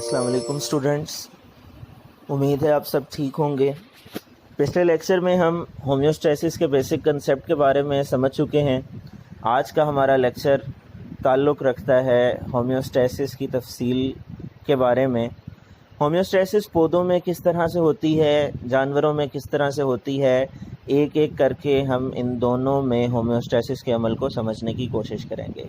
السلام علیکم اسٹوڈنٹس، امید ہے آپ سب ٹھیک ہوں گے۔ پچھلے لیکچر میں ہم ہومیوسٹیسس کے بیسک کنسیپٹ کے بارے میں سمجھ چکے ہیں۔ آج کا ہمارا لیکچر تعلق رکھتا ہے ہومیوسٹیسس کی تفصیل کے بارے میں۔ ہومیوسٹیسس پودوں میں کس طرح سے ہوتی ہے، جانوروں میں کس طرح سے ہوتی ہے، ایک ایک کر کے ہم ان دونوں میں ہومیوسٹیسس کے عمل کو سمجھنے کی کوشش کریں گے۔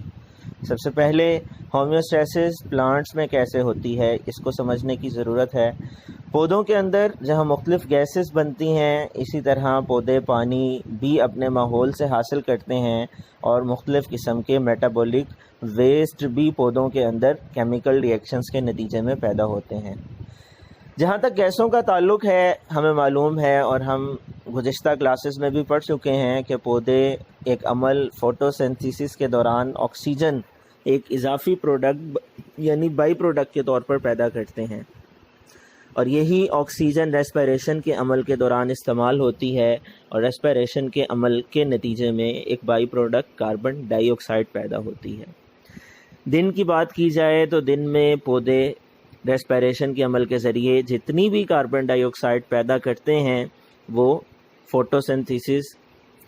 سب سے پہلے ہومیوسٹیسس پلانٹس میں کیسے ہوتی ہے، اس کو سمجھنے کی ضرورت ہے۔ پودوں کے اندر جہاں مختلف گیسز بنتی ہیں، اسی طرح پودے پانی بھی اپنے ماحول سے حاصل کرتے ہیں اور مختلف قسم کے میٹابولک ویسٹ بھی پودوں کے اندر کیمیکل ری ایکشنز کے نتیجے میں پیدا ہوتے ہیں۔ جہاں تک گیسوں کا تعلق ہے، ہمیں معلوم ہے اور ہم گزشتہ کلاسز میں بھی پڑھ چکے ہیں کہ پودے ایک عمل فوٹوسینتھیسس کے دوران آکسیجن ایک اضافی پروڈکٹ یعنی بائی پروڈکٹ کے طور پر پیدا کرتے ہیں، اور یہی آکسیجن ریسپائریشن کے عمل کے دوران استعمال ہوتی ہے، اور ریسپائریشن کے عمل کے نتیجے میں ایک by product carbon dye oxide پیدا ہوتی ہے۔ دن کی بات کی جائے تو دن میں پودے ریسپائریشن کے عمل کے ذریعے جتنی بھی کاربن ڈائی آکسائڈ پیدا کرتے ہیں وہ فوٹوسینتھیسس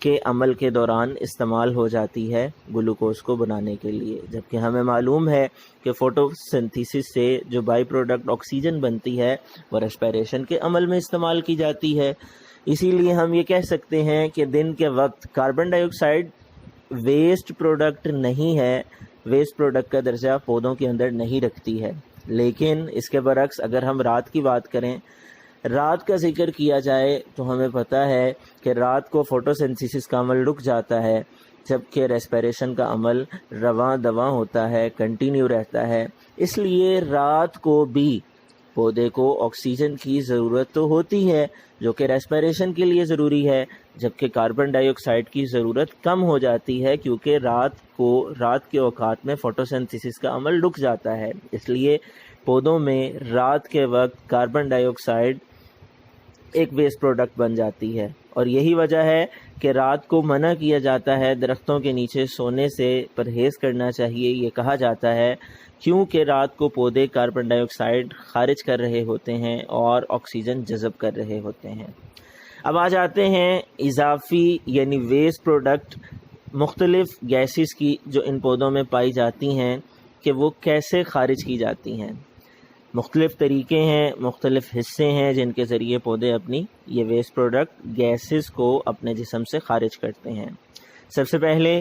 کے عمل کے دوران استعمال ہو جاتی ہے گلوکوز کو بنانے کے لیے، جبکہ ہمیں معلوم ہے کہ فوٹوسینتھیسس سے جو بائی پروڈکٹ آکسیجن بنتی ہے وہ ریسپائریشن کے عمل میں استعمال کی جاتی ہے۔ اسی لیے ہم یہ کہہ سکتے ہیں کہ دن کے وقت کاربن ڈائی آکسائڈ ویسٹ پروڈکٹ نہیں ہے، ویسٹ پروڈکٹ کا درجہ پودوں کے اندر نہیں رکھتی ہے۔ لیکن اس کے برعکس اگر ہم رات کی بات کریں، رات کا ذکر کیا جائے تو ہمیں پتہ ہے کہ رات کو فوٹوسینتھیسس کا عمل رک جاتا ہے، جبکہ ریسپائریشن کا عمل رواں دواں ہوتا ہے، کنٹینیو رہتا ہے۔ اس لیے رات کو بھی پودے کو آکسیجن کی ضرورت تو ہوتی ہے جو کہ ریسپائریشن کے لیے ضروری ہے، جبکہ کاربن ڈائی آکسائڈ کی ضرورت کم ہو جاتی ہے کیونکہ رات کے اوقات میں فوٹوسینتھیسس کا عمل رک جاتا ہے۔ اس لیے پودوں میں رات کے وقت کاربن ڈائی آکسائڈ ایک ویسٹ پروڈکٹ بن جاتی ہے، اور یہی وجہ ہے کہ رات کو منع کیا جاتا ہے، درختوں کے نیچے سونے سے پرہیز کرنا چاہیے، یہ کہا جاتا ہے کیونکہ رات کو پودے کاربن ڈائی آکسائڈ خارج کر رہے ہوتے ہیں اور آکسیجن جذب کر رہے ہوتے ہیں۔ اب آ جاتے ہیں اضافی یعنی ویسٹ پروڈکٹ مختلف گیسز کی جو ان پودوں میں پائی جاتی ہیں کہ وہ کیسے خارج کی جاتی ہیں۔ مختلف طریقے ہیں، مختلف حصے ہیں جن کے ذریعے پودے اپنی یہ ویسٹ پروڈکٹ گیسز کو اپنے جسم سے خارج کرتے ہیں۔ سب سے پہلے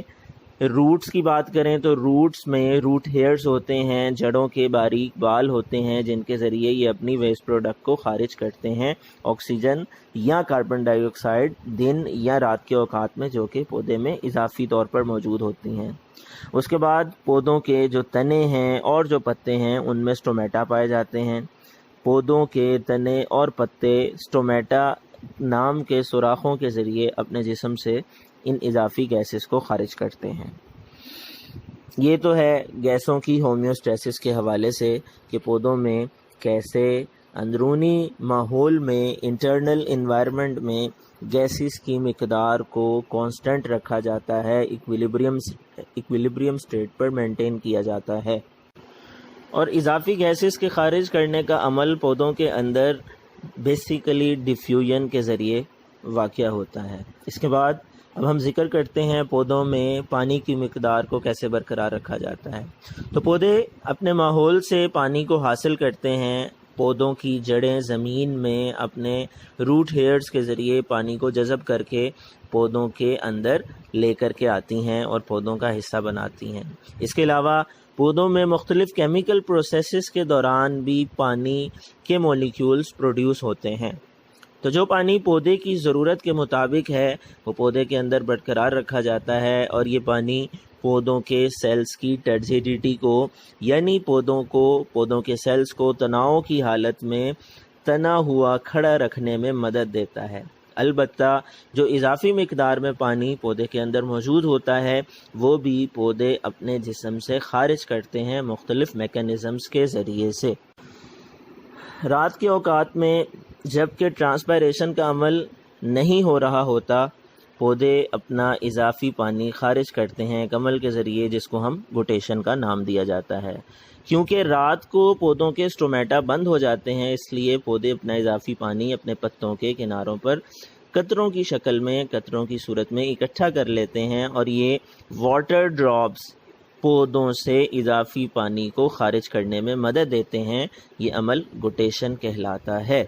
روٹس کی بات کریں تو روٹس میں روٹ ہیئرز ہوتے ہیں، جڑوں کے باریک بال ہوتے ہیں جن کے ذریعے یہ اپنی ویسٹ پروڈکٹ کو خارج کرتے ہیں، آکسیجن یا کاربن ڈائی آکسائڈ دن یا رات کے اوقات میں جو کہ پودے میں اضافی طور پر موجود ہوتی ہیں۔ اس کے بعد پودوں کے جو تنے ہیں اور جو پتے ہیں ان میں سٹومیٹا پائے جاتے ہیں۔ پودوں کے تنے اور پتے سٹومیٹا نام کے سوراخوں کے ذریعے اپنے جسم سے ان اضافی گیسز کو خارج کرتے ہیں۔ یہ تو ہے گیسوں کی ہومیوسٹیسس کے حوالے سے کہ پودوں میں کیسے اندرونی ماحول میں انٹرنل انوائرمنٹ میں گیسز کی مقدار کو کانسٹنٹ رکھا جاتا ہے، ایکویلیبریم سٹیٹ پر مینٹین کیا جاتا ہے، اور اضافی گیسز کے خارج کرنے کا عمل پودوں کے اندر بیسیکلی ڈیفیوژن کے ذریعے واقع ہوتا ہے۔ اس کے بعد اب ہم ذکر کرتے ہیں پودوں میں پانی کی مقدار کو کیسے برقرار رکھا جاتا ہے۔ تو پودے اپنے ماحول سے پانی کو حاصل کرتے ہیں، پودوں کی جڑیں زمین میں اپنے روٹ ہیئرز کے ذریعے پانی کو جذب کر کے پودوں کے اندر لے کر کے آتی ہیں اور پودوں کا حصہ بناتی ہیں۔ اس کے علاوہ پودوں میں مختلف کیمیکل پروسیسز کے دوران بھی پانی کے مولیکیولز پروڈیوس ہوتے ہیں۔ تو جو پانی پودے کی ضرورت کے مطابق ہے وہ پودے کے اندر برقرار رکھا جاتا ہے، اور یہ پانی پودوں کے سیلز کی ٹرجیڈیٹی کو یعنی پودوں کے سیلز کو تناؤ کی حالت میں تنا ہوا کھڑا رکھنے میں مدد دیتا ہے۔ البتہ جو اضافی مقدار میں پانی پودے کے اندر موجود ہوتا ہے وہ بھی پودے اپنے جسم سے خارج کرتے ہیں مختلف میکانزمز کے ذریعے سے۔ رات کے اوقات میں جب کہ ٹرانسپائریشن کا عمل نہیں ہو رہا ہوتا پودے اپنا اضافی پانی خارج کرتے ہیں ایک عمل کے ذریعے جس کو ہم گوٹیشن کا نام دیا جاتا ہے۔ کیونکہ رات کو پودوں کے اسٹومیٹا بند ہو جاتے ہیں، اس لیے پودے اپنا اضافی پانی اپنے پتوں کے کناروں پر قطروں کی شکل میں، قطروں کی صورت میں اکٹھا کر لیتے ہیں، اور یہ واٹر ڈراپس پودوں سے اضافی پانی کو خارج کرنے میں مدد دیتے ہیں۔ یہ عمل گوٹیشن کہلاتا ہے۔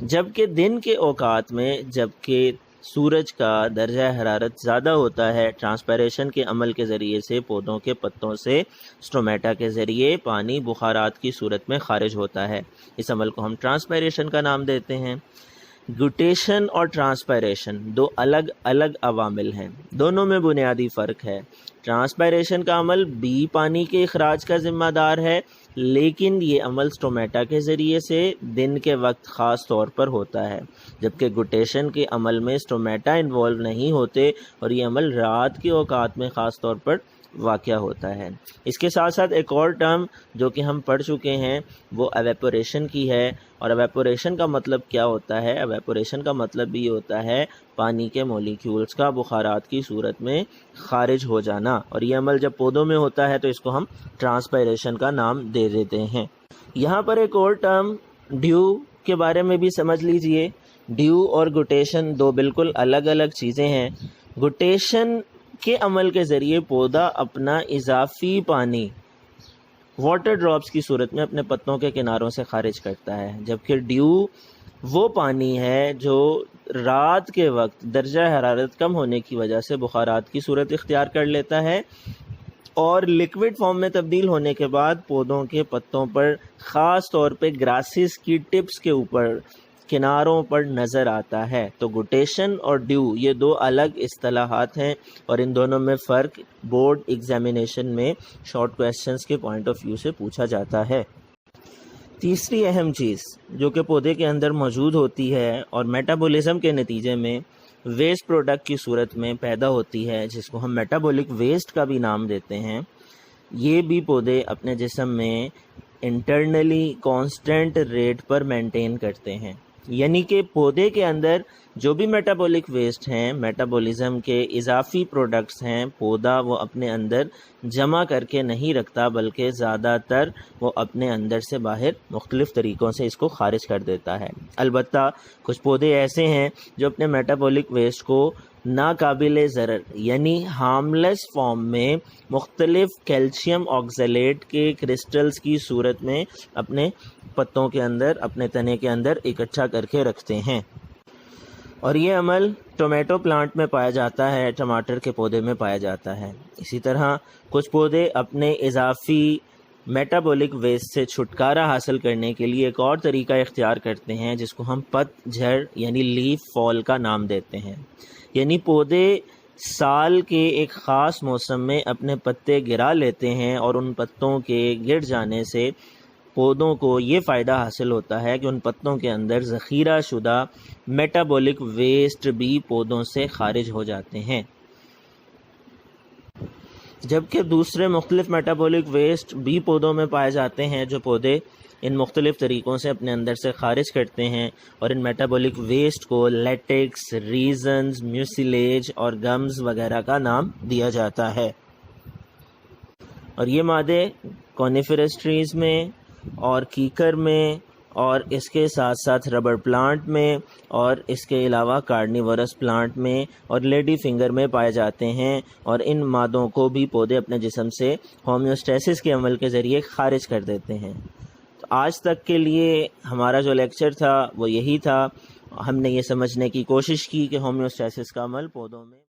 جبکہ دن کے اوقات میں جبکہ سورج کا درجہ حرارت زیادہ ہوتا ہے، ٹرانسپیریشن کے عمل کے ذریعے سے پودوں کے پتوں سے اسٹومیٹا کے ذریعے پانی بخارات کی صورت میں خارج ہوتا ہے۔ اس عمل کو ہم ٹرانسپیریشن کا نام دیتے ہیں۔ گوٹیشن اور ٹرانسپیریشن دو الگ الگ عوامل ہیں، دونوں میں بنیادی فرق ہے۔ ٹرانسپیریشن کا عمل بھی پانی کے اخراج کا ذمہ دار ہے، لیکن یہ عمل اسٹومیٹا کے ذریعے سے دن کے وقت خاص طور پر ہوتا ہے، جبکہ گوٹیشن کے عمل میں اسٹومیٹا انوالو نہیں ہوتے اور یہ عمل رات کے اوقات میں خاص طور پر واقع ہوتا ہے۔ اس کے ساتھ ساتھ ایک اور ٹرم جو کہ ہم پڑھ چکے ہیں وہ ایویپوریشن کی ہے، اور ایویپوریشن کا مطلب کیا ہوتا ہے؟ ایویپوریشن کا مطلب یہ ہوتا ہے پانی کے مولیکیولز کا بخارات کی صورت میں خارج ہو جانا، اور یہ عمل جب پودوں میں ہوتا ہے تو اس کو ہم ٹرانسپیریشن کا نام دے دیتے ہیں۔ یہاں پر ایک اور ٹرم ڈیو کے بارے میں بھی سمجھ لیجئے۔ ڈیو اور گوٹیشن دو بالکل الگ الگ چیزیں ہیں۔ گوٹیشن کے عمل کے ذریعے پودا اپنا اضافی پانی واٹر ڈراپس کی صورت میں اپنے پتوں کے کناروں سے خارج کرتا ہے، جبکہ ڈیو وہ پانی ہے جو رات کے وقت درجہ حرارت کم ہونے کی وجہ سے بخارات کی صورت اختیار کر لیتا ہے اور لکوڈ فارم میں تبدیل ہونے کے بعد پودوں کے پتوں پر خاص طور پہ گراسز کی ٹپس کے اوپر کناروں پر نظر آتا ہے۔ تو گوٹیشن اور ڈیو یہ دو الگ اصطلاحات ہیں، اور ان دونوں میں فرق بورڈ ایگزامینیشن میں شارٹ کویسچنز کے پوائنٹ آف ویو سے پوچھا جاتا ہے۔ تیسری اہم چیز جو کہ پودے کے اندر موجود ہوتی ہے اور میٹابولزم کے نتیجے میں ویسٹ پروڈکٹ کی صورت میں پیدا ہوتی ہے، جس کو ہم میٹابولک ویسٹ کا بھی نام دیتے ہیں، یہ بھی پودے اپنے جسم میں انٹرنلی کانسٹنٹ ریٹ پر مینٹین کرتے ہیں۔ یعنی کہ پودے کے اندر جو بھی میٹابولک ویسٹ ہیں، میٹابولزم کے اضافی پروڈکٹس ہیں، پودا وہ اپنے اندر جمع کر کے نہیں رکھتا، بلکہ زیادہ تر وہ اپنے اندر سے باہر مختلف طریقوں سے اس کو خارج کر دیتا ہے۔ البتہ کچھ پودے ایسے ہیں جو اپنے میٹابولک ویسٹ کو ناقابل ضرر یعنی ہارملیس فارم میں مختلف کیلشیم آکزیلیٹ کے کرسٹلز کی صورت میں اپنے پتوں کے اندر، اپنے تنے کے اندر اکٹھا کر کے رکھتے ہیں، اور یہ عمل ٹومیٹو پلانٹ میں پایا جاتا ہے، ٹماٹر کے پودے میں پایا جاتا ہے۔ اسی طرح کچھ پودے اپنے اضافی میٹابولک ویسٹ سے چھٹکارا حاصل کرنے کے لیے ایک اور طریقہ اختیار کرتے ہیں جس کو ہم پت جھڑ یعنی لیف فال کا نام دیتے ہیں۔ یعنی پودے سال کے ایک خاص موسم میں اپنے پتے گرا لیتے ہیں، اور ان پتوں کے گر جانے سے پودوں کو یہ فائدہ حاصل ہوتا ہے کہ ان پتوں کے اندر ذخیرہ شدہ میٹابولک ویسٹ بھی پودوں سے خارج ہو جاتے ہیں، جبکہ دوسرے مختلف میٹابولک ویسٹ بھی پودوں میں پائے جاتے ہیں جو پودے ان مختلف طریقوں سے اپنے اندر سے خارج کرتے ہیں، اور ان میٹابولک ویسٹ کو لیٹکس، ریزنز، میوسیلیج اور گمز وغیرہ کا نام دیا جاتا ہے۔ اور یہ مادے کونیفرس ٹریز میں اور کیکر میں اور اس کے ساتھ ساتھ ربر پلانٹ میں اور اس کے علاوہ کارنیورس پلانٹ میں اور لیڈی فنگر میں پائے جاتے ہیں، اور ان مادوں کو بھی پودے اپنے جسم سے ہومیوسٹیسس کے عمل کے ذریعے خارج کر دیتے ہیں۔ تو آج تک کے لیے ہمارا جو لیکچر تھا وہ یہی تھا۔ ہم نے یہ سمجھنے کی کوشش کی کہ ہومیوسٹیسس کا عمل پودوں میں